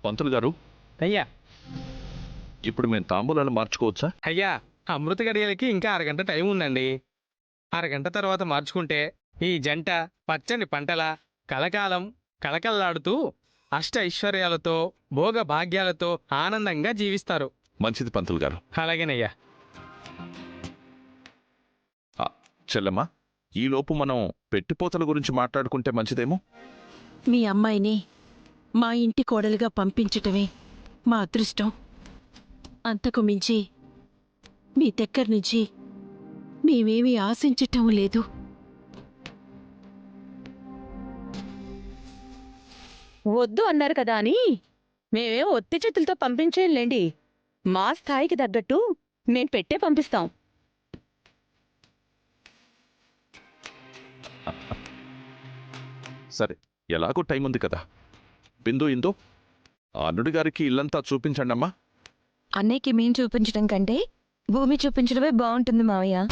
పంతులు గారు, అయ్యా ఇప్పుడు మేము తాంబూలాలు మార్చుకోవచ్చా? అయ్యా అమృత గడియలకి ఇంకా అరగంట టైం ఉందండి. అరగంట తర్వాత మార్చుకుంటే ఈ జంట పచ్చని పంటల కలకాలం కలకల్లాడుతూ అష్ట ఐశ్వర్యాలతో భోగ భాగ్యాలతో ఆనందంగా జీవిస్తారు. మంచిది పంతులు గారు. అలాగేనయ్యా. ఆ, చెల్లెమ్మా, ఈలోపు మనం పెట్టిపోతల గురించి మాట్లాడుకుంటే మంచిదేమో. మీ అమ్మాయిని మా ఇంటి కోడలుగా పంపించటమే మా అదృష్టం. అంతకు మించి మీ దగ్గర నుంచి మేమేమీ ఆశించటం లేదు. వద్దు అన్నారు కదా అని మేమేం ఒత్తి చేతులతో పంపించేయంలేండి. మా స్థాయికి తగ్గట్టు మేం పెట్టే పంపిస్తాం. సరే, ఎలాగో టైం ఉంది కదా. బిందు, ఇందు, ఆ అల్లుడి గారికి ఇల్లంతా చూపించండమ్మా. అన్నయ్యకి మేం చూపించడం కంటే భూమి చూపించడమే బాగుంటుంది మావయ్య.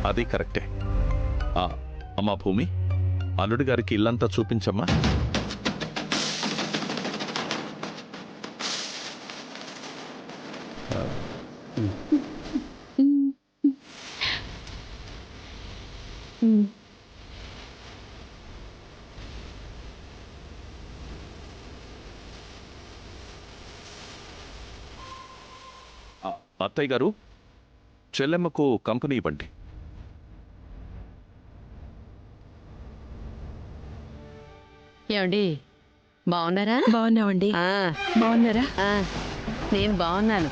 అది కరెక్టే. అమ్మా భూమి, అల్లుడి గారికి ఇల్లంతా చూపించమ్మా. అత్తయ్య గారు, చెల్లెమ్మకు కంపెనీ ఇవ్వండి. ఏమండి బాగున్నారా? బాగున్నామండి. ఆ, బాగున్నారా? ఆ, నేను బాగున్నాను.